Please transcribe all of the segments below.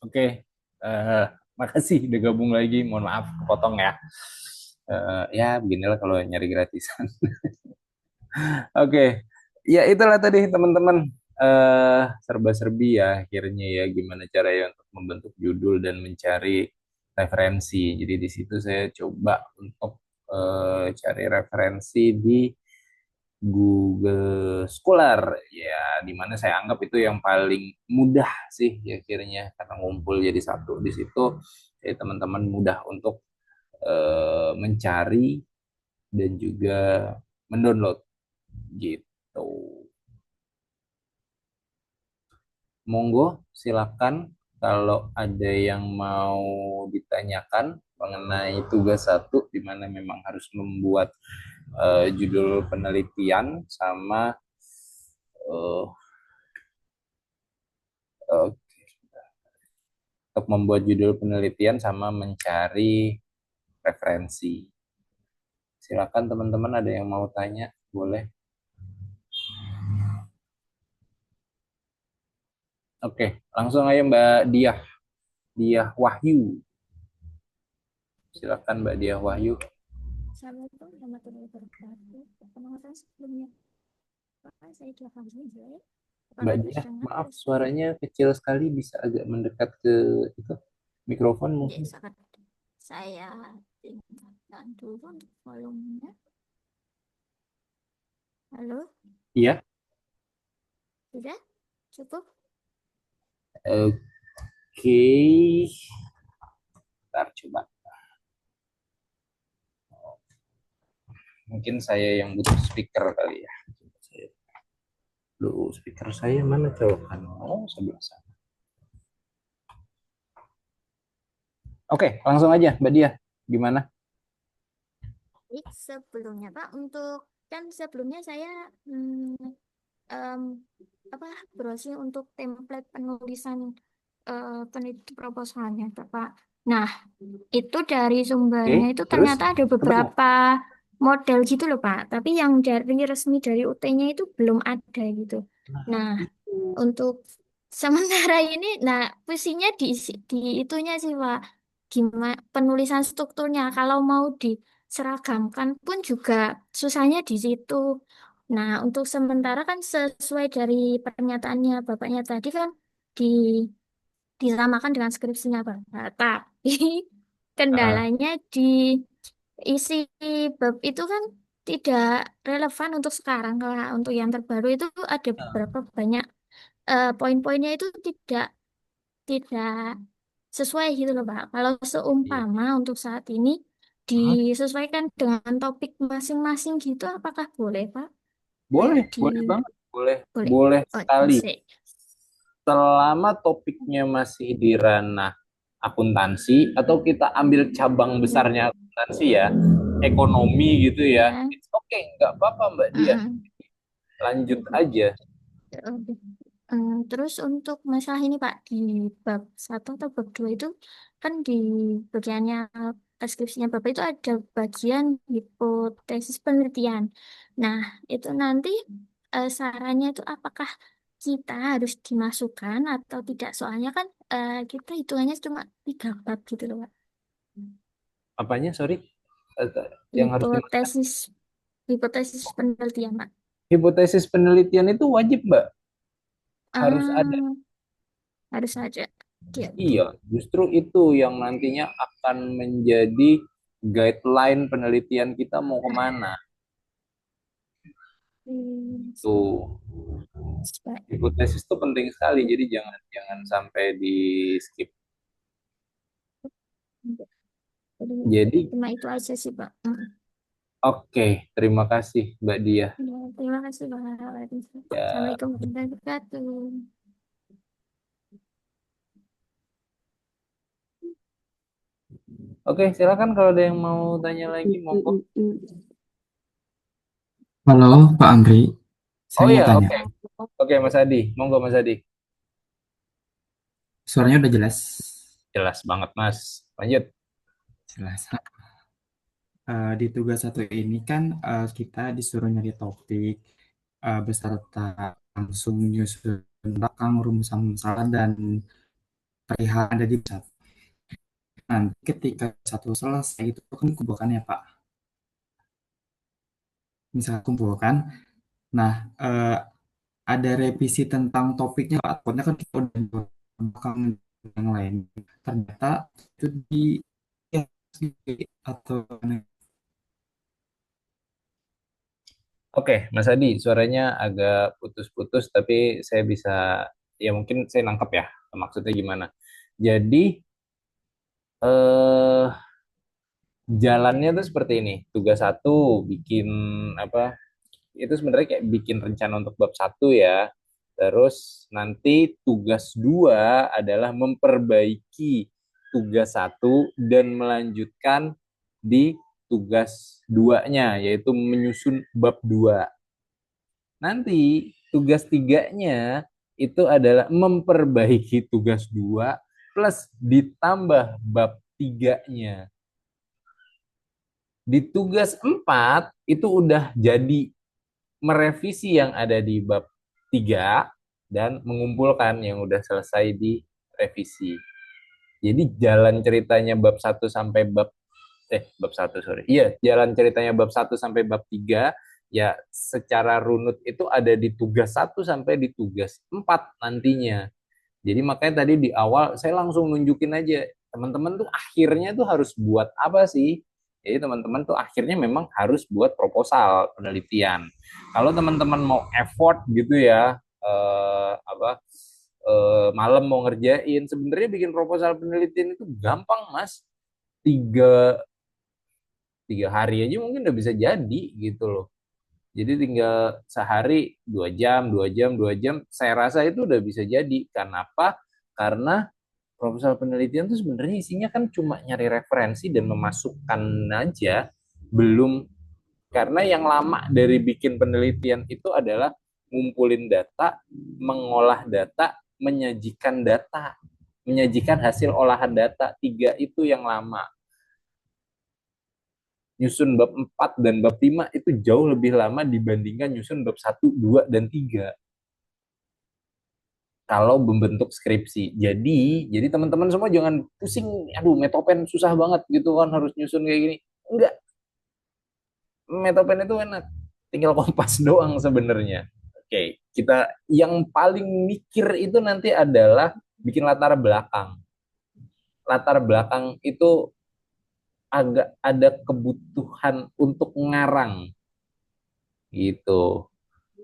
Oke, eh, makasih udah gabung lagi. Mohon maaf, kepotong ya. Ya, beginilah kalau nyari gratisan. Oke, ya itulah tadi teman-teman. Serba-serbi ya akhirnya ya gimana caranya untuk membentuk judul dan mencari referensi. Jadi di situ saya coba untuk cari referensi di Google Scholar ya, dimana saya anggap itu yang paling mudah sih ya akhirnya karena ngumpul jadi satu di situ. Jadi teman-teman mudah untuk mencari dan juga mendownload gitu. Monggo silakan kalau ada yang mau ditanyakan mengenai tugas satu di mana memang harus membuat judul penelitian sama eh, eh, untuk membuat judul penelitian sama mencari referensi. Silakan teman-teman ada yang mau tanya, boleh. Oke, langsung aja Mbak Diah, Diah Wahyu. Silakan Mbak Diah Wahyu. Assalamualaikum warahmatullahi wabarakatuh. Perkenalkan sebelumnya, Pak, saya Dua Hamzah. Mbak Apakah Diah, terdengar maaf suara? suaranya kecil sekali, bisa agak mendekat ke itu mikrofon Ya, mungkin. sangat. Saya tingkatkan dulu untuk volumenya. Halo, Iya. sudah cukup? Oke, ntar coba. Mungkin saya yang butuh speaker kali ya. Lu speaker saya mana colokan? Oh, sebelah sana. Oke, langsung aja Mbak Diah. Gimana? Baik, sebelumnya Pak, untuk kan sebelumnya saya hmm, em, apa browsing untuk template penulisan peneliti proposalnya, Pak. Nah, itu dari Oke, sumbernya itu terus ternyata ada ketemu. beberapa model gitu loh Pak. Tapi yang dari resmi dari UT-nya itu belum ada gitu. Nah, Nah, itu. untuk sementara ini, nah fungsinya di itunya sih Pak. Gimana penulisan strukturnya kalau mau diseragamkan pun juga susahnya di situ. Nah, untuk sementara kan sesuai dari pernyataannya Bapaknya tadi kan di disamakan dengan skripsinya Bapak. Tapi Ah, kendalanya di isi bab itu kan tidak relevan untuk sekarang. Kalau untuk yang terbaru itu ada beberapa banyak poin-poinnya itu tidak sesuai gitu loh Pak. Kalau iya. seumpama untuk saat ini Hah? disesuaikan dengan topik masing-masing gitu, apakah boleh Pak? Kayak Boleh, di boleh banget. Boleh, boleh. boleh Oh, sekali. sih. Selama topiknya masih di ranah akuntansi atau kita ambil cabang besarnya akuntansi ya, ekonomi gitu ya. Ya. It's okay, nggak apa-apa Mbak Dia. Mm-mm. Lanjut aja. Terus untuk masalah ini Pak, di bab satu atau bab 2 itu kan di bagiannya deskripsinya Bapak itu ada bagian hipotesis penelitian. Nah, itu nanti sarannya itu apakah kita harus dimasukkan atau tidak? Soalnya kan kita hitungannya cuma 3 bab gitu loh Pak. Apanya, sorry? Yang harus dimasukkan. Hipotesis hipotesis penelitian Pak. Hipotesis penelitian itu wajib, Mbak. Harus ada. Ah, harus saja. Oke, oke. Iya, justru itu yang nantinya akan menjadi guideline penelitian kita mau kemana. Hmm, Tuh, hipotesis itu penting sekali, jadi jangan jangan sampai di skip. Jadi, Jadi, cuma itu aja sih, Pak. Mm. oke, terima kasih Mbak Dia. Ya, terima kasih, Pak. Ya, Assalamualaikum warahmatullahi wabarakatuh. oke, silakan kalau ada yang mau tanya lagi, monggo. Halo Pak Andri, saya Oh mau ya, tanya. oke, oke Mas Adi, monggo Mas Adi. Suaranya udah jelas? Jelas banget Mas. Lanjut. Jelas. Di tugas satu ini kan kita disuruh nyari topik beserta langsung nyusun belakang rumusan masalah dan perihal ada di satu. Nanti ketika satu selesai itu kan kumpulkan ya Pak. Misal kumpulkan. Nah, ada revisi tentang topiknya Pak. Takutnya kan kita udah di belakang yang lain. Ternyata itu di ya, atau Oke, Mas Adi, suaranya agak putus-putus, tapi saya bisa, ya mungkin saya nangkep ya, maksudnya gimana. Jadi, eh, jalannya tuh seperti ini. Tugas satu, bikin apa, itu sebenarnya kayak bikin rencana untuk bab satu ya. Terus nanti tugas dua adalah memperbaiki tugas satu dan melanjutkan di tugas duanya, yaitu menyusun bab dua. Nanti tugas tiganya itu adalah memperbaiki tugas dua plus ditambah bab tiganya. Di tugas 4 itu udah jadi merevisi yang ada di bab 3 dan mengumpulkan yang udah selesai di revisi. Jadi jalan ceritanya bab satu sampai bab satu sorry. Iya, jalan ceritanya bab satu sampai bab 3 ya secara runut itu ada di tugas satu sampai di tugas 4 nantinya. Jadi makanya tadi di awal saya langsung nunjukin aja teman-teman tuh akhirnya tuh harus buat apa sih? Jadi teman-teman tuh akhirnya memang harus buat proposal penelitian. Kalau teman-teman mau effort gitu ya, malam mau ngerjain, sebenarnya bikin proposal penelitian itu gampang mas. Tiga tiga hari aja mungkin udah bisa jadi gitu loh. Jadi tinggal sehari 2 jam, 2 jam, 2 jam, saya rasa itu udah bisa jadi. Kenapa? Karena proposal penelitian itu sebenarnya isinya kan cuma nyari referensi dan memasukkan aja, belum karena yang lama dari bikin penelitian itu adalah ngumpulin data, mengolah data, menyajikan hasil olahan data. Tiga itu yang lama. Nyusun bab 4 dan bab 5 itu jauh lebih lama dibandingkan nyusun bab satu 2 dan 3 kalau membentuk skripsi. Jadi teman-teman semua jangan pusing, aduh metopen susah banget gitu kan harus nyusun kayak gini. Enggak, metopen itu enak. Tinggal kompas doang sebenarnya. Oke, kita yang paling mikir itu nanti adalah bikin latar belakang. Latar belakang itu agak ada kebutuhan untuk ngarang gitu.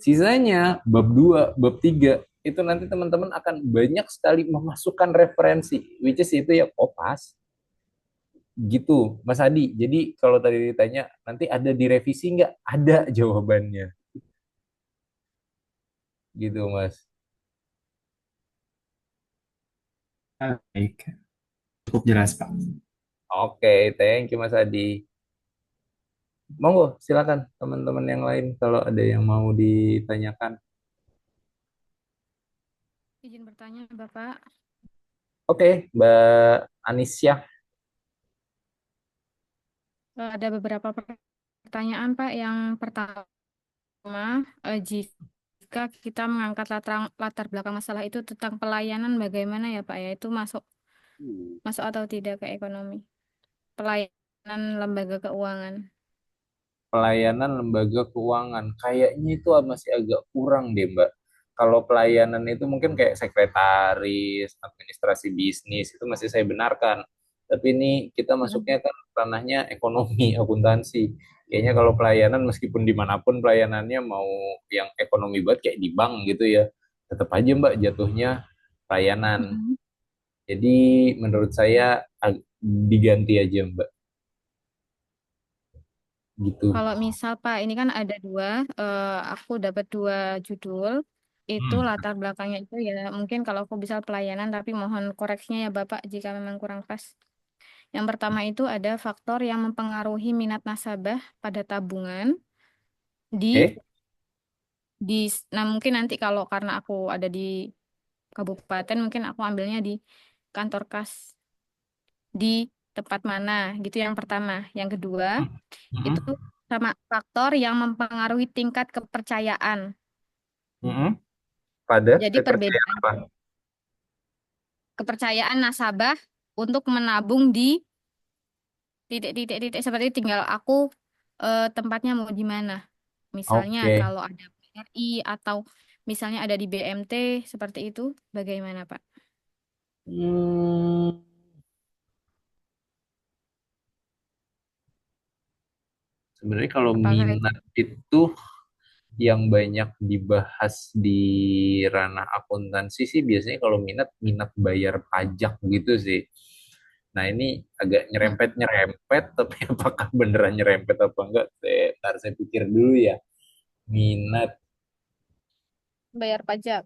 Sisanya bab 2 bab 3 itu nanti teman-teman akan banyak sekali memasukkan referensi, which is itu ya kopas gitu, Mas Adi. Jadi kalau tadi ditanya nanti ada di revisi nggak? Ada jawabannya, gitu Mas. baik, cukup jelas Pak. Oke, thank you Mas Adi. Monggo, silakan teman-teman yang lain kalau ada yang mau ditanyakan. Izin bertanya, Bapak. Oke, Mbak Anisya. Ada beberapa pertanyaan, Pak. Yang pertama, jika kita mengangkat latar belakang masalah itu tentang pelayanan, bagaimana ya, Pak? Ya, itu masuk masuk atau tidak ke ekonomi? Pelayanan lembaga keuangan. Pelayanan lembaga keuangan kayaknya itu masih agak kurang deh Mbak. Kalau pelayanan itu mungkin kayak sekretaris, administrasi bisnis itu masih saya benarkan. Tapi ini kita masuknya kan ranahnya ekonomi, akuntansi. Kayaknya kalau pelayanan meskipun dimanapun pelayanannya mau yang ekonomi banget kayak di bank gitu ya, tetap aja Mbak jatuhnya pelayanan. Mm-mm. Jadi menurut saya diganti aja Mbak gitu. Kalau misal, Pak, ini kan ada dua, aku dapat dua judul. Itu Hmm. latar belakangnya itu ya mungkin kalau aku bisa pelayanan, tapi mohon koreksinya ya Bapak jika memang kurang pas. Yang pertama itu ada faktor yang mempengaruhi minat nasabah pada tabungan di Oke. di nah mungkin nanti kalau karena aku ada di kabupaten mungkin aku ambilnya di kantor kas di tempat mana gitu yang pertama. Yang kedua itu Hmm. sama faktor yang mempengaruhi tingkat kepercayaan. Mm-mm. Pada Jadi kepercayaan perbedaan apa? kepercayaan nasabah untuk menabung di titik-titik seperti tinggal aku tempatnya mau di mana. Misalnya Oke. kalau ada BRI atau misalnya ada di BMT seperti itu, bagaimana Pak? Hmm, sebenarnya kalau Apakah itu? minat itu yang banyak dibahas di ranah akuntansi sih biasanya kalau minat minat bayar pajak gitu sih. Nah ini agak Hmm, nyerempet-nyerempet, tapi apakah beneran nyerempet apa enggak? Ntar saya pikir dulu ya. Minat. bayar pajak.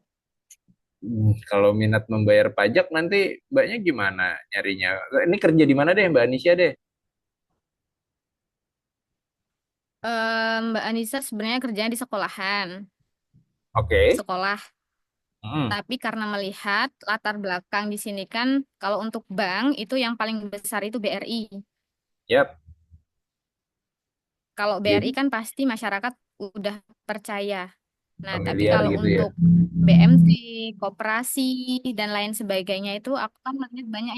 Kalau minat membayar pajak nanti mbaknya gimana nyarinya? Ini kerja di mana deh Mbak Anisya deh? Mbak Anissa sebenarnya kerjanya di sekolahan, di Oke. sekolah. Hmm. Tapi karena melihat latar belakang di sini kan, kalau untuk bank itu yang paling besar itu BRI. Yap. Kalau BRI Jadi kan pasti masyarakat udah percaya. Nah, tapi familiar kalau gitu ya. untuk BMT, koperasi, dan lain sebagainya itu aku kan melihat banyak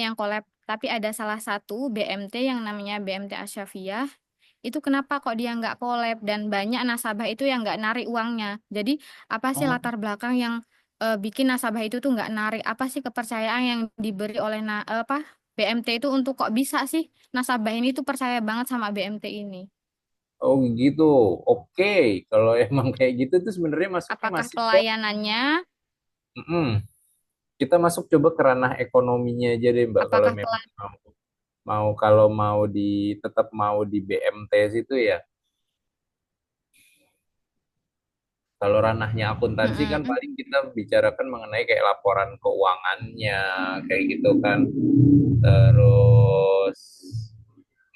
yang collab. Tapi ada salah satu BMT yang namanya BMT Asyafiah. Itu kenapa kok dia nggak collab dan banyak nasabah itu yang nggak narik uangnya. Jadi apa sih Oh, latar belakang yang bikin nasabah itu tuh nggak narik? Apa sih kepercayaan yang diberi oleh apa BMT itu untuk kok bisa sih nasabah ini tuh percaya banget sama BMT ini? oh gitu. Oke, kalau emang kayak gitu tuh sebenarnya masuknya Apakah masih ke pelayanannya? Mm-mm. Kita masuk coba ke ranah ekonominya aja deh Mbak kalau Apakah memang kalau mau tetap mau di BMT situ ya. Kalau ranahnya akuntansi kan Mm-mm, paling kita bicarakan mengenai kayak laporan keuangannya kayak gitu kan. Terus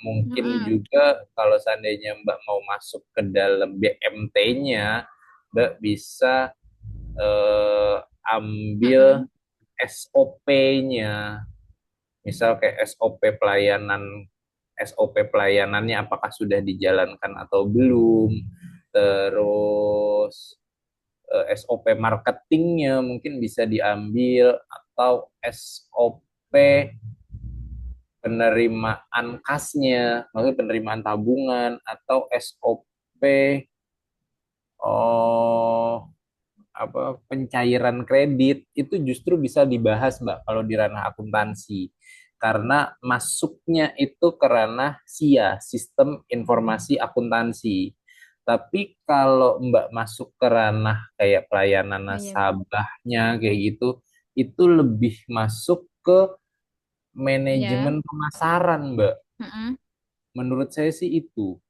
mungkin mm-mm, juga kalau seandainya Mbak mau masuk ke dalam BMT-nya, Mbak bisa ambil mm-mm. SOP-nya. Misal kayak SOP pelayanannya apakah sudah dijalankan atau belum. Terus SOP marketingnya mungkin bisa diambil atau SOP penerimaan kasnya, maksudnya penerimaan tabungan atau SOP oh apa pencairan kredit itu justru bisa dibahas Mbak kalau di ranah akuntansi karena masuknya itu ke ranah SIA, Sistem Informasi Akuntansi. Tapi kalau Mbak masuk ke ranah kayak pelayanan Oh iya. nasabahnya kayak gitu, itu lebih masuk ke Ya. manajemen pemasaran Mbak. Mm-mm. Menurut saya sih itu.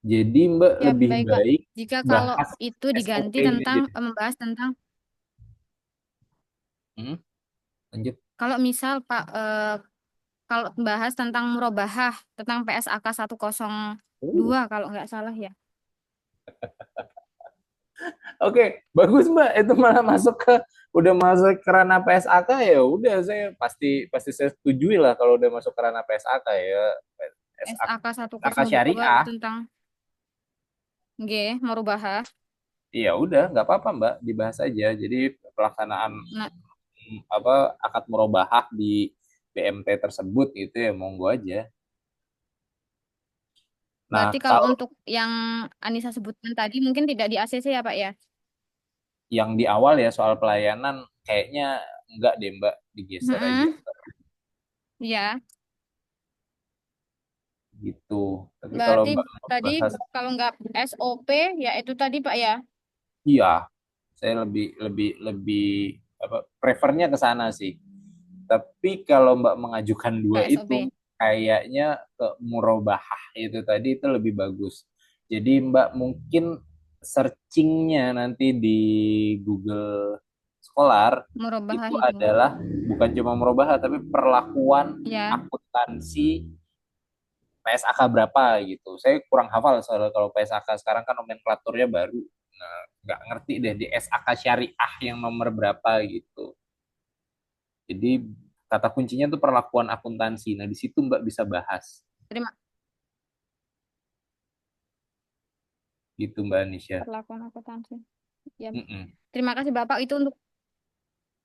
Jadi Mbak Ya lebih baik Kak. baik Jika kalau bahas itu diganti SOP-nya tentang aja. membahas tentang Hmm, lanjut. kalau misal Pak kalau bahas tentang murabahah tentang PSAK Uh. 102 kalau nggak salah ya. Oke, bagus Mbak. Itu malah udah masuk ke ranah PSAK ya. Udah saya pasti pasti saya setujui lah kalau udah masuk ke ranah PSAK ya. PSAK PSAK 102 itu syariah. tentang G murabahah. Iya udah nggak apa-apa Mbak, dibahas aja. Jadi pelaksanaan Nah, apa akad murabahah di BMT tersebut itu ya monggo aja. Nah, berarti kalau kalau untuk yang Anissa sebutkan tadi mungkin tidak di ACC ya Pak ya? yang di awal ya soal pelayanan kayaknya enggak deh Mbak, digeser aja Mm-mm. Ya, gitu. Tapi kalau berarti Mbak mau tadi bahas kalau nggak SOP ya itu tadi Pak ya, iya, saya lebih lebih lebih apa prefernya ke sana sih. Tapi kalau Mbak mengajukan dua nggak itu SOP. kayaknya ke murabahah itu tadi itu lebih bagus. Jadi Mbak mungkin searchingnya nanti di Google Scholar Murabahah itu itu. adalah bukan cuma murabahah tapi perlakuan Ya, akuntansi PSAK berapa gitu. Saya kurang hafal soal kalau PSAK sekarang kan nomenklaturnya baru. Nah, nggak ngerti deh di SAK syariah yang nomor berapa gitu. Jadi kata kuncinya tuh perlakuan akuntansi. Nah, di situ Mbak bisa bahas terima gitu Mbak Anisha. perlakuan akuntansi. Ya, Mm-mm. terima kasih Bapak itu untuk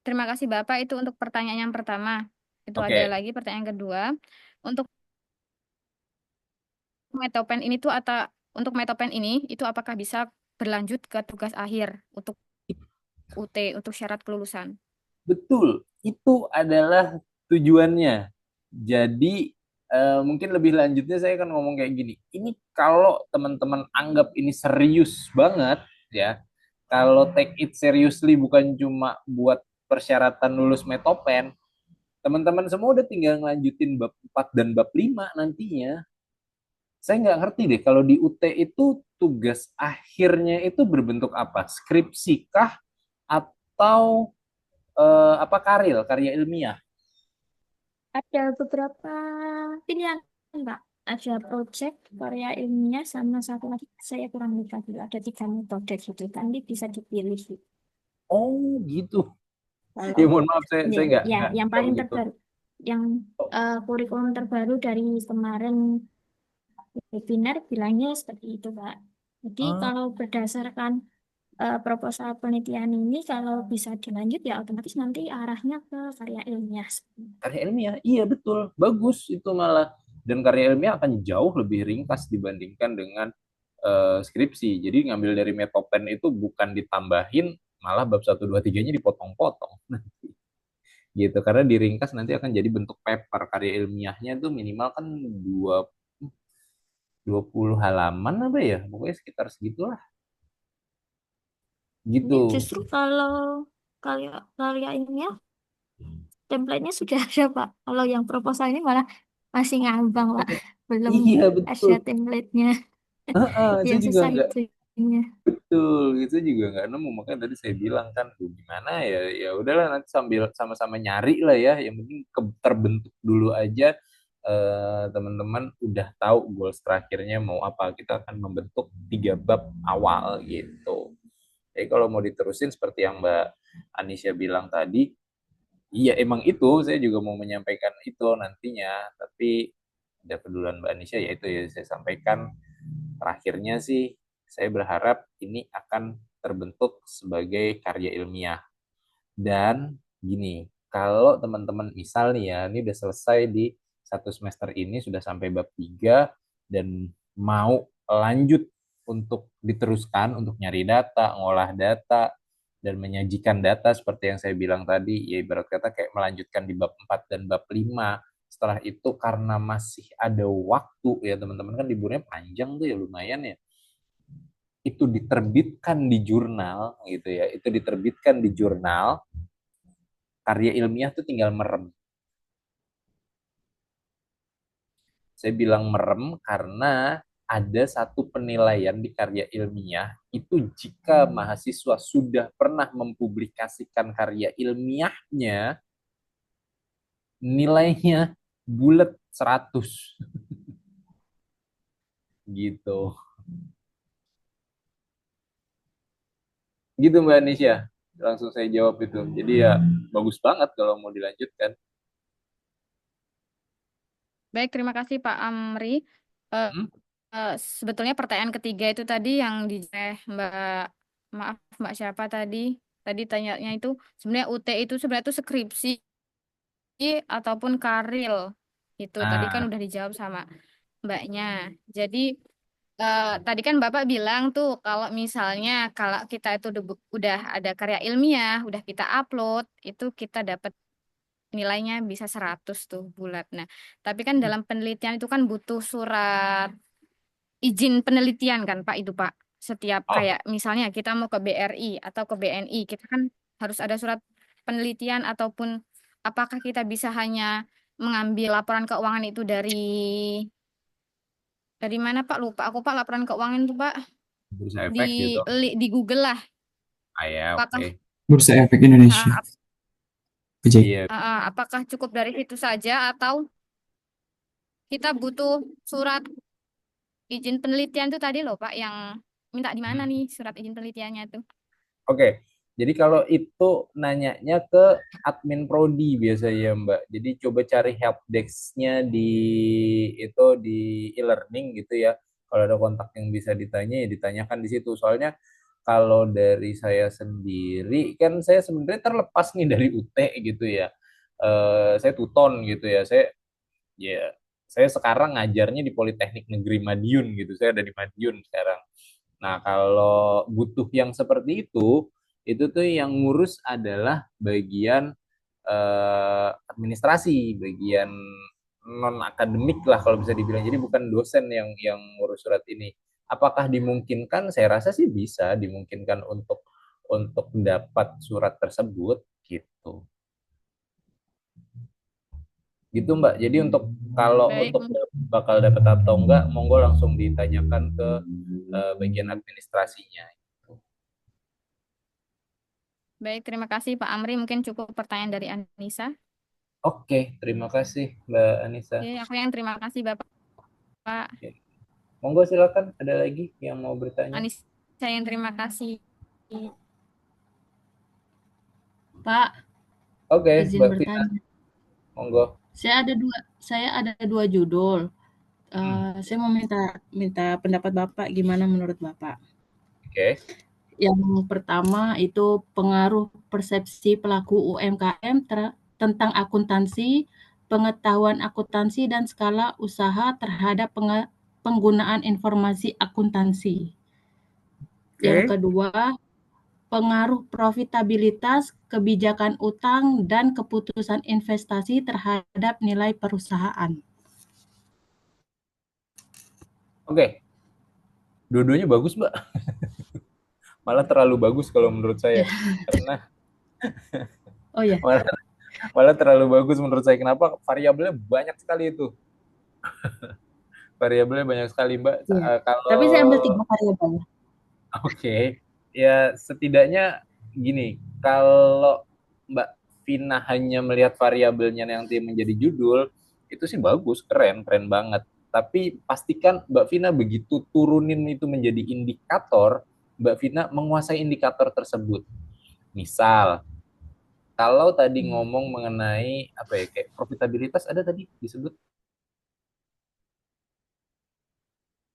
terima kasih Bapak itu untuk pertanyaan yang pertama. Itu ada Oke, lagi pertanyaan kedua. Untuk metopen ini tuh atau untuk metopen ini itu apakah bisa berlanjut ke tugas akhir untuk UT untuk syarat kelulusan? betul. Itu adalah tujuannya. Jadi mungkin lebih lanjutnya saya akan ngomong kayak gini. Ini kalau teman-teman anggap ini serius banget ya, kalau take it seriously bukan cuma buat persyaratan lulus Metopen, teman-teman semua udah tinggal ngelanjutin bab 4 dan bab 5 nantinya. Saya nggak ngerti deh kalau di UT itu tugas akhirnya itu berbentuk apa? Skripsi kah atau apa karya ilmiah? Ada beberapa pilihan, Pak. Ada project, karya ilmiah, sama satu lagi saya kurang lupa dulu. Ada 3 metode gitu. Nanti bisa dipilih gitu. Oh gitu. Kalau Ya mohon maaf ya, saya ya, yang nggak paling begitu. terbaru, yang kurikulum terbaru dari kemarin webinar bilangnya seperti itu, Pak. Jadi Ah, kalau berdasarkan proposal penelitian ini, kalau bisa dilanjut ya otomatis nanti arahnya ke karya ilmiah. karya ilmiah, iya betul, bagus itu malah. Dan karya ilmiah akan jauh lebih ringkas dibandingkan dengan skripsi. Jadi ngambil dari Metopen itu bukan ditambahin, malah bab satu 2 3-nya dipotong-potong. Gitu, karena diringkas nanti akan jadi bentuk paper. Karya ilmiahnya tuh minimal kan 20 halaman apa ya? Pokoknya sekitar segitulah. Ini Gitu. justru kalau karya karya ilmiah template-nya sudah ada, Pak. Kalau yang proposal ini malah masih ngambang, Pak. Belum Iya ada betul. template-nya. Heeh, saya Yang juga susah nggak itu. Nya. betul, itu juga nggak nemu. Makanya tadi saya bilang kan, "Duh, gimana ya? Ya udahlah nanti sambil sama-sama nyari lah ya. Yang penting terbentuk dulu aja. Teman-teman udah tahu goals terakhirnya mau apa. Kita akan membentuk 3 bab awal gitu. Jadi kalau mau diterusin seperti yang Mbak Anisya bilang tadi, iya emang itu. Saya juga mau menyampaikan itu nantinya. Tapi ada pedulian Mbak Anisya ya itu ya saya sampaikan. Terakhirnya sih, saya berharap ini akan terbentuk sebagai karya ilmiah. Dan gini, kalau teman-teman misal nih ya, ini udah selesai di 1 semester ini, sudah sampai bab 3, dan mau lanjut untuk diteruskan, untuk nyari data, ngolah data, dan menyajikan data seperti yang saya bilang tadi, ya ibarat kata kayak melanjutkan di bab 4 dan bab 5. Setelah itu karena masih ada waktu ya teman-teman, kan liburnya panjang tuh ya lumayan ya, itu diterbitkan di jurnal gitu ya, itu diterbitkan di jurnal, karya ilmiah tuh tinggal merem. Saya bilang merem karena ada satu penilaian di karya ilmiah itu jika mahasiswa sudah pernah mempublikasikan karya ilmiahnya, nilainya bulat 100 gitu. Gitu Mbak Nisha. Langsung saya jawab itu. Jadi ya bagus banget kalau mau dilanjutkan. Baik, terima kasih Pak Amri. Eh, Hmm? sebetulnya pertanyaan ketiga itu tadi yang di Mbak, maaf Mbak siapa tadi? Tadi tanyanya itu sebenarnya UT itu sebenarnya itu skripsi ataupun karil. Itu tadi kan Nah, udah dijawab sama Mbaknya. Jadi tadi kan Bapak bilang tuh kalau misalnya kalau kita itu udah ada karya ilmiah, udah kita upload, itu kita dapat nilainya bisa 100 tuh bulat. Nah, tapi kan dalam penelitian itu kan butuh surat izin penelitian kan Pak itu Pak. Setiap oh, kayak misalnya kita mau ke BRI atau ke BNI, kita kan harus ada surat penelitian ataupun apakah kita bisa hanya mengambil laporan keuangan itu dari mana Pak? Lupa aku Pak laporan keuangan itu Pak bursa efek di gitu. di Google lah. Ah ya, Apakah oke. Bursa Efek Indonesia, uh, BJ. Iya, apakah cukup dari itu saja atau kita butuh surat izin penelitian itu tadi loh Pak yang minta di mana nih surat izin penelitiannya tuh? oke. Jadi kalau itu nanyanya ke admin prodi biasanya Mbak. Jadi coba cari helpdesk-nya di itu di e-learning gitu ya. Kalau ada kontak yang bisa ditanya ya ditanyakan di situ. Soalnya kalau dari saya sendiri kan saya sebenarnya terlepas nih dari UT gitu ya. Saya tuton gitu ya. Ya saya sekarang ngajarnya di Politeknik Negeri Madiun gitu. Saya ada di Madiun sekarang. Nah, kalau butuh yang seperti itu tuh yang ngurus adalah bagian administrasi, bagian non akademik lah kalau bisa dibilang. Jadi bukan dosen yang ngurus surat ini. Apakah dimungkinkan? Saya rasa sih bisa dimungkinkan untuk dapat surat tersebut gitu. Gitu Mbak. Jadi untuk kalau Baik, untuk bakal dapat atau enggak, monggo langsung ditanyakan ke bagian administrasinya. baik, terima kasih Pak Amri. Mungkin cukup pertanyaan dari Anissa. Oke, terima kasih Mbak Anissa. Oke, aku yang terima kasih Bapak. Oke. Monggo silakan, ada lagi yang mau bertanya? Anissa yang terima kasih. Pak, Oke, izin Mbak Vina, bertanya. monggo. Saya ada dua judul. Saya mau minta pendapat Bapak, gimana menurut Bapak? Oke. Yang pertama itu pengaruh persepsi pelaku UMKM tentang akuntansi, pengetahuan akuntansi dan skala usaha terhadap penggunaan informasi akuntansi. Yang kedua, pengaruh profitabilitas, kebijakan utang, dan keputusan investasi terhadap nilai perusahaan. Oke. Dua-duanya bagus, Mbak. Malah terlalu bagus kalau menurut saya. Karena Oh ya, malah terlalu bagus menurut saya. Kenapa? Variabelnya banyak sekali itu. Variabelnya banyak sekali, Mbak. iya. Kalau Tapi saya ambil 3 variabel. Oke, ya setidaknya gini, kalau Mbak Vina hanya melihat variabelnya yang nanti menjadi judul, itu sih bagus, keren, keren banget. Tapi pastikan Mbak Vina begitu turunin itu menjadi indikator, Mbak Vina menguasai indikator tersebut. Misal, kalau tadi ngomong mengenai apa ya, kayak profitabilitas ada tadi disebut.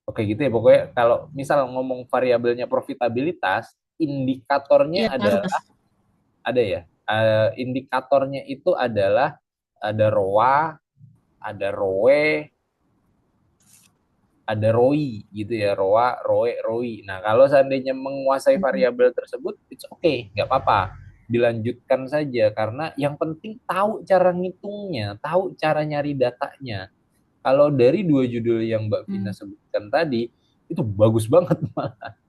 Oke gitu ya, pokoknya kalau misal ngomong variabelnya profitabilitas, indikatornya Iya, ngaruh adalah Mas. ada ya. Indikatornya itu adalah ada ROA, ada ROE, ada ROI gitu ya, ROA, ROE, ROI. Nah, kalau seandainya menguasai variabel tersebut, it's okay, nggak apa-apa. Dilanjutkan saja karena yang penting tahu cara ngitungnya, tahu cara nyari datanya. Kalau dari dua judul yang Mbak Vina sebutkan tadi, itu bagus banget malah.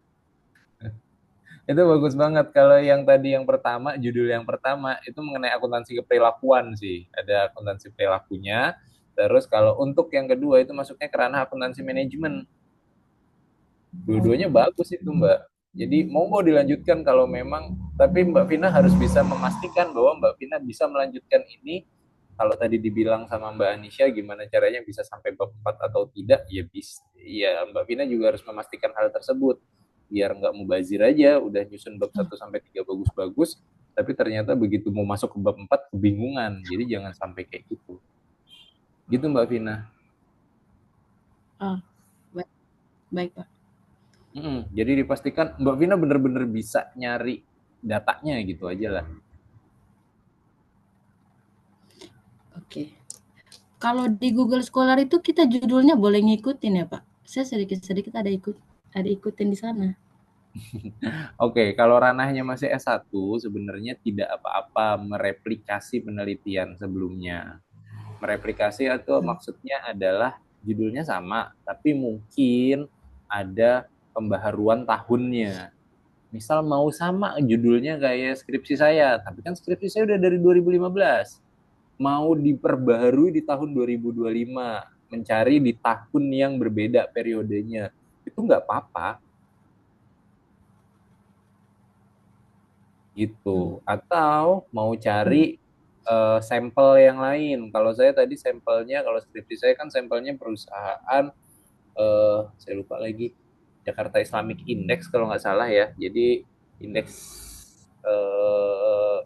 Itu bagus banget. Kalau yang tadi yang pertama, judul yang pertama itu mengenai akuntansi keperilakuan sih. Ada akuntansi perilakunya. Terus kalau untuk yang kedua itu masuknya ke ranah akuntansi manajemen. Dua-duanya bagus itu Mbak. Jadi monggo dilanjutkan kalau memang, tapi Mbak Vina harus bisa memastikan bahwa Mbak Vina bisa melanjutkan ini. Kalau tadi dibilang sama Mbak Anisha gimana caranya bisa sampai bab 4 atau tidak, ya bisa. Ya Mbak Vina juga harus memastikan hal tersebut. Biar nggak mubazir aja, udah nyusun bab 1 sampai 3 bagus-bagus, tapi ternyata begitu mau masuk ke bab 4 kebingungan. Jadi jangan sampai kayak gitu. Gitu Mbak Vina. Baik, baik Pak. Jadi dipastikan Mbak Vina benar-benar bisa nyari datanya gitu aja lah. Oke. Kalau di Google Scholar itu kita judulnya boleh ngikutin ya Pak? Saya sedikit-sedikit ada ikutin di sana. Oke, kalau ranahnya masih S1 sebenarnya tidak apa-apa mereplikasi penelitian sebelumnya. Mereplikasi atau maksudnya adalah judulnya sama, tapi mungkin ada pembaharuan tahunnya. Misal mau sama judulnya kayak skripsi saya, tapi kan skripsi saya udah dari 2015. Mau diperbaharui di tahun 2025, mencari di tahun yang berbeda periodenya. Itu nggak apa-apa. Gitu. Atau mau cari sampel yang lain. Kalau saya tadi sampelnya, kalau skripsi saya kan sampelnya perusahaan, saya lupa lagi, Jakarta Islamic Index kalau nggak salah ya. Jadi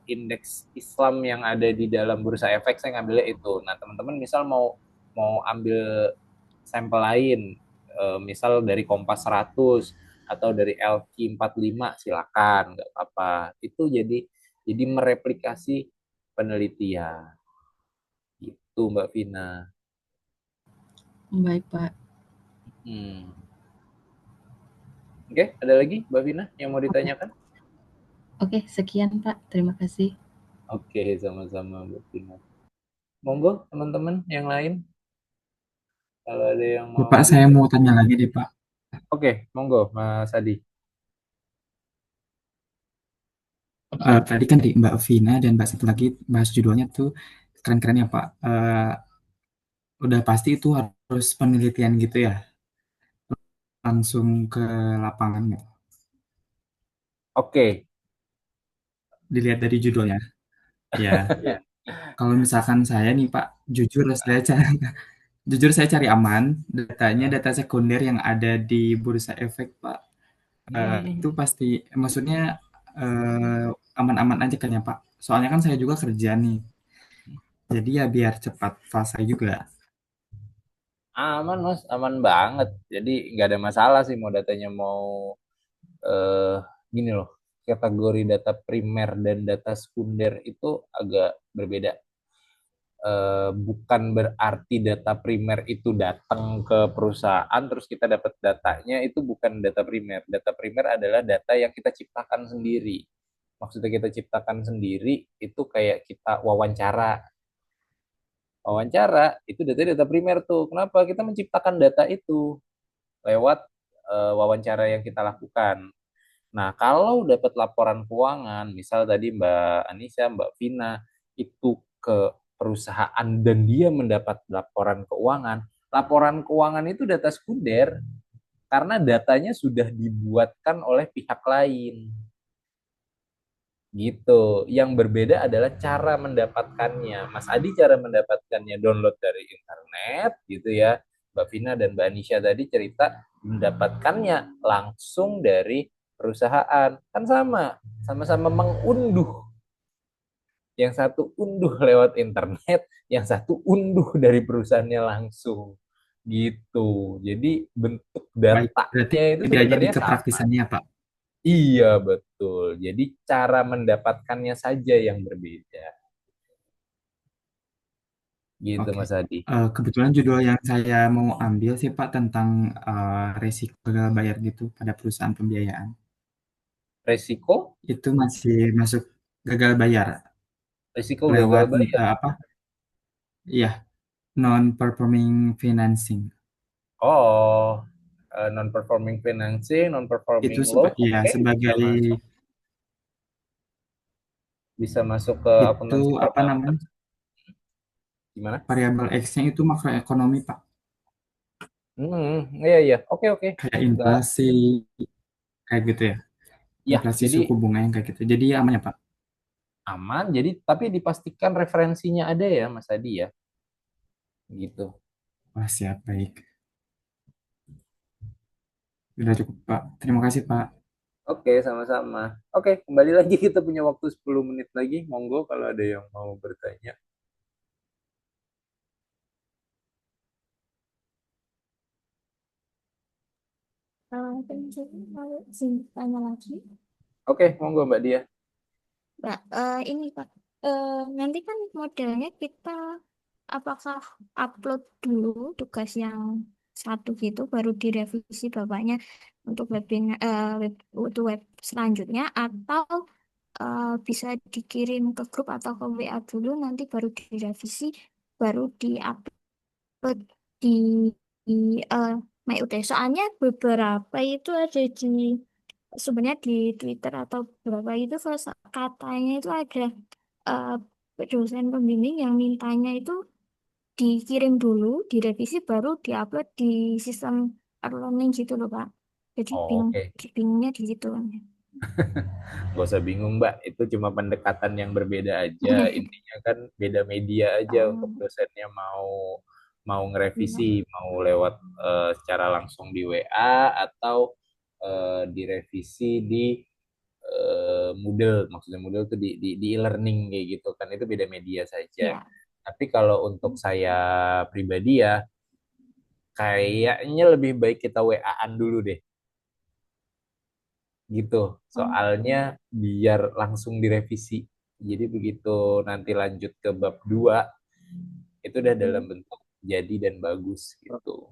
indeks Islam yang ada di dalam bursa efek saya ngambilnya itu. Nah teman-teman misal mau ambil sampel lain, misal dari Kompas 100 atau dari LQ45 silakan, nggak apa-apa. Itu jadi mereplikasi penelitian. Itu Mbak Vina. Baik, Pak. Hmm. Oke, ada lagi Mbak Vina yang mau ditanyakan? Oke, sekian, Pak. Terima kasih. Oke, sama-sama Mbak Vina. Monggo teman-teman yang lain kalau ada yang mau Bapak, saya mau tanya lagi deh, Pak. Oke, monggo Mas Adi. Tadi kan di Mbak Vina dan Mbak satu lagi bahas judulnya tuh keren-keren ya, Pak. Udah pasti itu harus penelitian gitu ya, langsung ke lapangan gitu. Oke. Dilihat dari judulnya. Ya, kalau misalkan saya nih Pak, jujur saya cari aman, datanya data sekunder yang ada di Bursa Efek, Pak. Itu pasti, maksudnya aman-aman aja kan ya Pak. Soalnya kan saya juga kerja nih, jadi ya biar cepat selesai juga. Aman Mas, aman banget. Jadi nggak ada masalah sih mau datanya mau eh gini loh. Kategori data primer dan data sekunder itu agak berbeda. Bukan berarti data primer itu datang ke perusahaan terus kita dapat datanya, itu bukan data primer. Data primer adalah data yang kita ciptakan sendiri. Maksudnya kita ciptakan sendiri itu kayak kita wawancara. Wawancara itu data primer tuh. Kenapa? Kita menciptakan data itu lewat wawancara yang kita lakukan. Nah, kalau dapat laporan keuangan, misal tadi Mbak Anissa, Mbak Vina, itu ke perusahaan dan dia mendapat laporan keuangan itu data sekunder karena datanya sudah dibuatkan oleh pihak lain. Gitu. Yang berbeda adalah cara mendapatkannya. Mas Adi cara mendapatkannya download dari internet gitu ya. Mbak Vina dan Mbak Anisha tadi cerita mendapatkannya langsung dari perusahaan. Kan sama-sama mengunduh. Yang satu unduh lewat internet, yang satu unduh dari perusahaannya langsung. Gitu. Jadi bentuk Baik, berarti datanya itu beda jadi sebenarnya ke sama. praktisannya Pak. Iya, betul. Jadi cara mendapatkannya saja yang berbeda. Gitu, Oke. Mas Adi. Kebetulan judul yang saya mau ambil sih Pak tentang resiko gagal bayar gitu pada perusahaan pembiayaan. Resiko? Itu masih masuk gagal bayar Resiko gagal lewat bayar. apa? Iya, non performing financing. Oh, non-performing financing, Itu non-performing loan, iya oke, bisa sebagai masuk. Bisa masuk ke itu akuntansi apa perbankan. namanya? Gimana? Variabel X-nya itu makroekonomi Pak. Iya, iya. Oke, oke. Kayak Nggak, inflasi kayak gitu ya. ya, Inflasi jadi suku bunga yang kayak gitu. Jadi ya aman ya Pak. aman. Jadi, tapi dipastikan referensinya ada ya, Mas Adi ya. Gitu. Wah, siap baik. Sudah cukup Pak. Terima kasih Pak. Oke, sama-sama. Oke, kembali lagi kita punya waktu 10 menit lagi. Monggo kalau ada yang mau bertanya. Mungkin mau tanya lagi. Oke, monggo Mbak Dia. Mbak, ini Pak, nanti kan modelnya kita apakah upload dulu tugas yang satu gitu, baru direvisi Bapaknya untuk untuk web selanjutnya, atau bisa dikirim ke grup atau ke WA dulu, nanti baru direvisi, baru diupload di, di MyUT. Soalnya beberapa itu ada di sebenarnya di Twitter atau berapa itu katanya itu ada dosen pembimbing yang mintanya itu dikirim dulu, direvisi baru diupload di sistem e-learning gitu loh Pak. Jadi Oh, oke. bingungnya di situ. Gak usah bingung Mbak, itu cuma pendekatan yang berbeda aja. Intinya kan beda media aja untuk Oh, dosennya mau mau ngerevisi, iya. mau lewat secara langsung di WA atau direvisi di Moodle. Maksudnya Moodle itu di e-learning kayak gitu kan, itu beda media saja. Iya. Tapi kalau untuk saya pribadi ya, kayaknya lebih baik kita WA-an dulu deh. gitu. Oh, Soalnya biar langsung direvisi. Jadi begitu nanti lanjut ke bab 2 itu udah dalam bentuk jadi dan bagus gitu.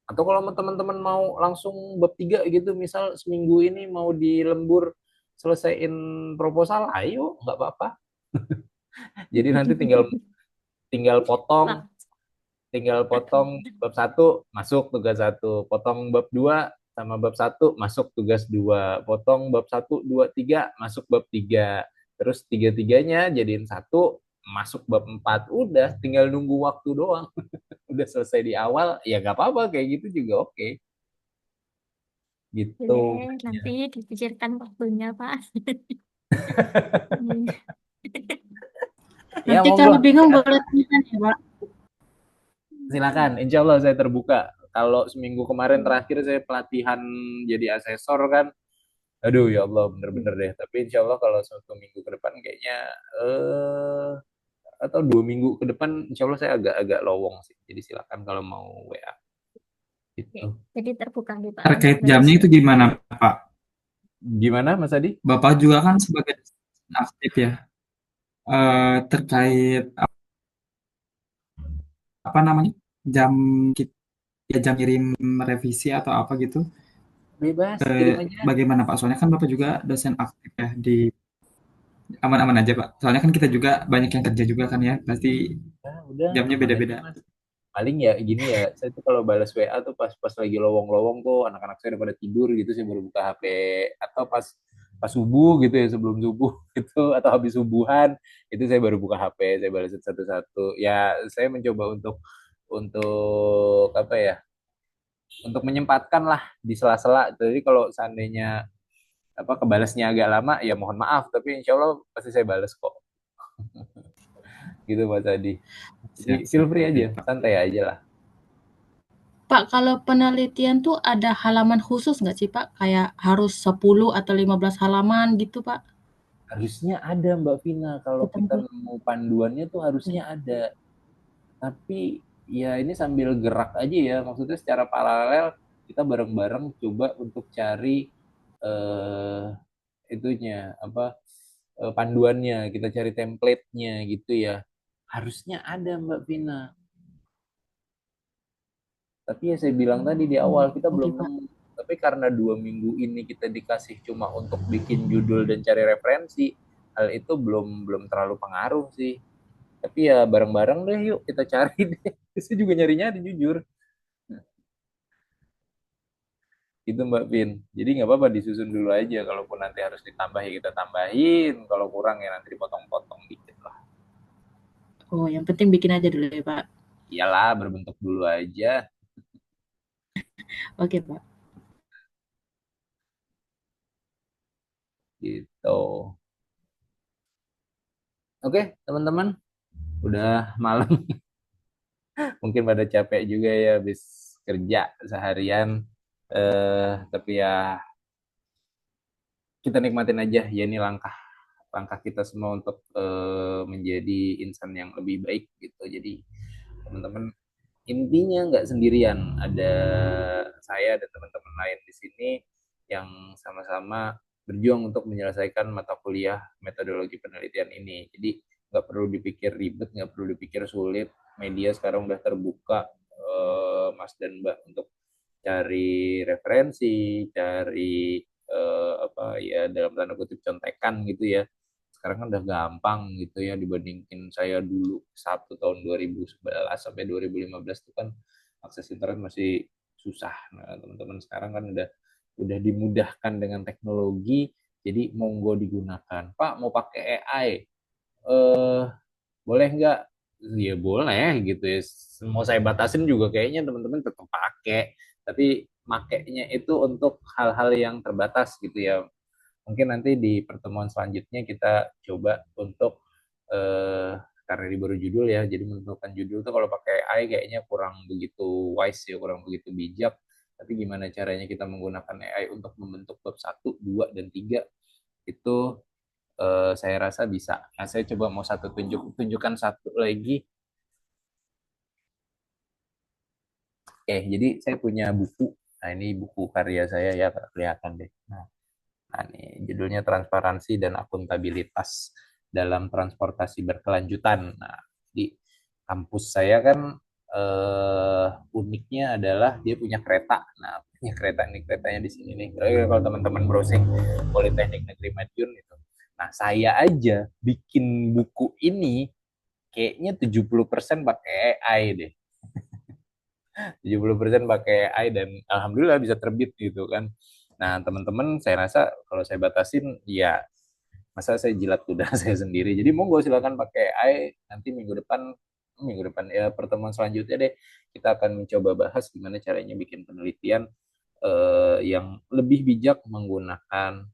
Atau kalau teman-teman mau langsung bab 3 gitu, misal seminggu ini mau di lembur selesaiin proposal, ayo, nggak apa-apa. Jadi nanti tinggal tinggal potong Pak. tinggal potong bab satu masuk tugas satu, potong bab 2 sama bab satu masuk tugas 2, potong bab satu 2 3 masuk bab 3, terus tiga-tiganya jadiin satu masuk bab 4, udah tinggal nunggu waktu doang. Udah selesai di awal ya nggak apa-apa, kayak gitu juga oke gitu. Boleh, nanti dipikirkan waktunya, Pak. Iya. Ya Nanti monggo, kalau bingung boleh tanya ya, Pak. silakan, insya Allah saya terbuka. Kalau seminggu kemarin terakhir saya pelatihan jadi asesor kan, aduh ya Allah bener-bener deh. Tapi insya Allah kalau satu minggu ke depan kayaknya atau 2 minggu ke depan insya Allah saya agak-agak lowong sih. Jadi silakan kalau mau WA Oke, gitu. jadi terbuka nih, Pak, untuk Terkait jamnya berhasil. itu gimana, Pak? Gimana Mas Adi? Bapak juga kan sebagai dosen aktif ya. Terkait apa namanya jam kita ya jam kirim revisi atau apa gitu. Bebas, kirim aja. Bagaimana Pak? Soalnya kan Bapak juga dosen aktif ya di aman-aman aja Pak. Soalnya kan kita juga banyak yang kerja juga kan ya. Pasti Nah, udah jamnya aman aja beda-beda. Mas. Paling ya gini ya, saya tuh kalau balas WA tuh pas lagi lowong-lowong tuh anak-anak saya udah pada tidur gitu, saya baru buka HP, atau pas pas subuh gitu ya, sebelum subuh gitu, atau habis subuhan itu saya baru buka HP, saya balas satu-satu. Ya saya mencoba untuk apa ya, untuk menyempatkan lah di sela-sela. Jadi kalau seandainya apa kebalasnya agak lama ya mohon maaf, tapi insya Allah pasti saya balas kok gitu Mas Adi. Jadi Siap, feel siap. free aja, Baik, Pak. santai aja lah. Pak, kalau penelitian tuh ada halaman khusus nggak sih, Pak? Kayak harus 10 atau 15 halaman gitu, Pak? Harusnya ada Mbak Vina, kalau kita Ketemu. mau panduannya tuh harusnya ada. Tapi ya ini sambil gerak aja ya, maksudnya secara paralel kita bareng-bareng coba untuk cari eh, itunya apa panduannya, kita cari template-nya gitu ya. Harusnya ada Mbak Vina. Tapi ya saya bilang tadi di awal kita Oke, belum Pak. nemu. Tapi karena 2 minggu ini kita dikasih cuma untuk bikin judul dan cari referensi, hal itu belum belum terlalu pengaruh sih. Tapi ya bareng-bareng deh yuk kita cari deh. Saya juga nyari-nyari jujur. Itu Mbak Vin. Jadi nggak apa-apa disusun dulu aja. Kalaupun nanti harus ditambah ya kita tambahin. Kalau kurang ya nanti dipotong-potong dikit lah. Oh, yang penting bikin aja dulu ya, Pak. Iyalah berbentuk dulu aja. Oke, Pak. Gitu. Oke teman-teman. Udah malam. Mungkin pada capek juga ya habis kerja seharian. Tapi ya kita nikmatin aja ya ini langkah langkah kita semua untuk menjadi insan yang lebih baik gitu. Jadi teman-teman intinya nggak sendirian, ada saya dan teman-teman lain di sini yang sama-sama berjuang untuk menyelesaikan mata kuliah metodologi penelitian ini. Jadi nggak perlu dipikir ribet, nggak perlu dipikir sulit. Media sekarang udah terbuka, Mas dan Mbak, untuk cari referensi, cari apa ya dalam tanda kutip contekan gitu ya. Sekarang kan udah gampang gitu ya dibandingin saya dulu satu tahun 2011 sampai 2015 itu kan akses internet masih susah. Nah, teman-teman sekarang kan udah dimudahkan dengan teknologi, jadi monggo digunakan. Pak mau pakai AI, eh boleh nggak? Ya boleh gitu ya. Mau saya batasin juga kayaknya teman-teman tetap pakai. Tapi makainya itu untuk hal-hal yang terbatas gitu ya. Mungkin nanti di pertemuan selanjutnya kita coba untuk karena ini baru judul ya, jadi menentukan judul tuh kalau pakai AI kayaknya kurang begitu wise ya, kurang begitu bijak. Tapi gimana caranya kita menggunakan AI untuk membentuk bab 1, 2, dan 3 itu saya rasa bisa. Nah, saya coba mau tunjukkan satu lagi. Oke, jadi saya punya buku. Nah, ini buku karya saya ya, kelihatan deh. Nah, Nah, nih judulnya transparansi dan akuntabilitas dalam transportasi berkelanjutan. Nah, di kampus saya kan uniknya adalah dia punya kereta. Nah, punya kereta nih, keretanya di sini nih. Kalau teman-teman browsing Politeknik Negeri Madiun itu. Nah, saya aja bikin buku ini kayaknya 70% pakai AI deh. 70% pakai AI dan alhamdulillah bisa terbit gitu kan. Nah, teman-teman saya rasa kalau saya batasin ya masa saya jilat kuda saya sendiri. Jadi monggo silakan pakai AI nanti minggu depan ya pertemuan selanjutnya deh kita akan mencoba bahas gimana caranya bikin penelitian yang lebih bijak menggunakan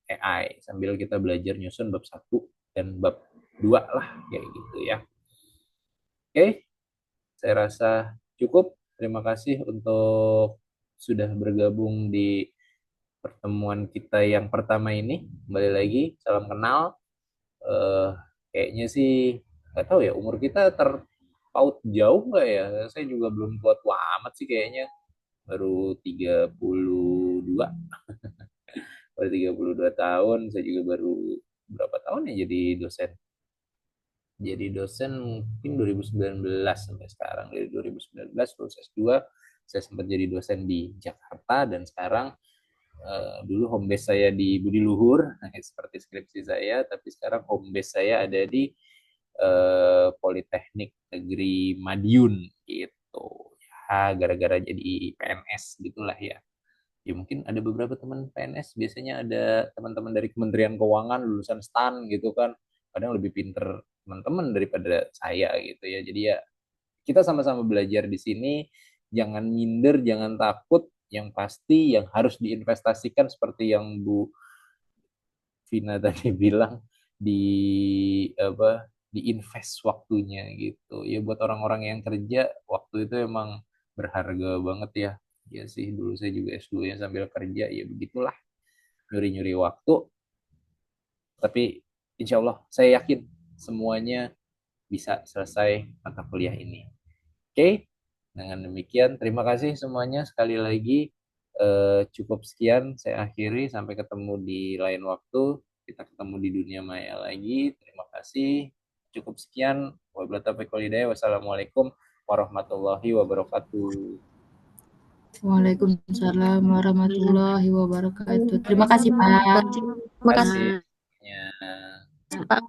AI sambil kita belajar nyusun bab 1 dan bab 2 lah kayak gitu ya. Oke, saya rasa cukup. Terima kasih untuk sudah bergabung di pertemuan kita yang pertama ini. Kembali lagi, salam kenal. Eh, Kayaknya sih nggak tahu ya umur kita terpaut jauh nggak ya? Saya juga belum tua-tua amat sih kayaknya. Baru 32, baru 32 tahun. Saya juga baru berapa tahun ya jadi dosen? Jadi dosen mungkin 2019 sampai sekarang. Dari 2019 lulus S2, saya sempat jadi dosen di Jakarta dan sekarang dulu home base saya di Budi Luhur, seperti skripsi saya, tapi sekarang home base saya ada di Politeknik Negeri Madiun gitu. Ya, gara-gara jadi PNS gitulah ya. Ya mungkin ada beberapa teman PNS, biasanya ada teman-teman dari Kementerian Keuangan lulusan STAN gitu kan. Kadang lebih pinter teman-teman daripada saya gitu ya. Jadi ya kita sama-sama belajar di sini, jangan minder, jangan takut, yang pasti yang harus diinvestasikan seperti yang Bu Vina tadi bilang di apa diinvest waktunya gitu ya buat orang-orang yang kerja waktu itu emang berharga banget ya ya sih dulu saya juga S2 nya sambil kerja ya begitulah nyuri-nyuri waktu tapi insya Allah saya yakin semuanya bisa selesai mata kuliah ini. Oke, dengan demikian terima kasih semuanya sekali lagi cukup sekian saya akhiri sampai ketemu di lain waktu kita ketemu di dunia maya lagi terima kasih cukup sekian wabillahi taufiq wal hidayah wassalamualaikum warahmatullahi wabarakatuh. Waalaikumsalam warahmatullahi wabarakatuh. Terima kasih, Pak. Terima kasih. Ya. Pak.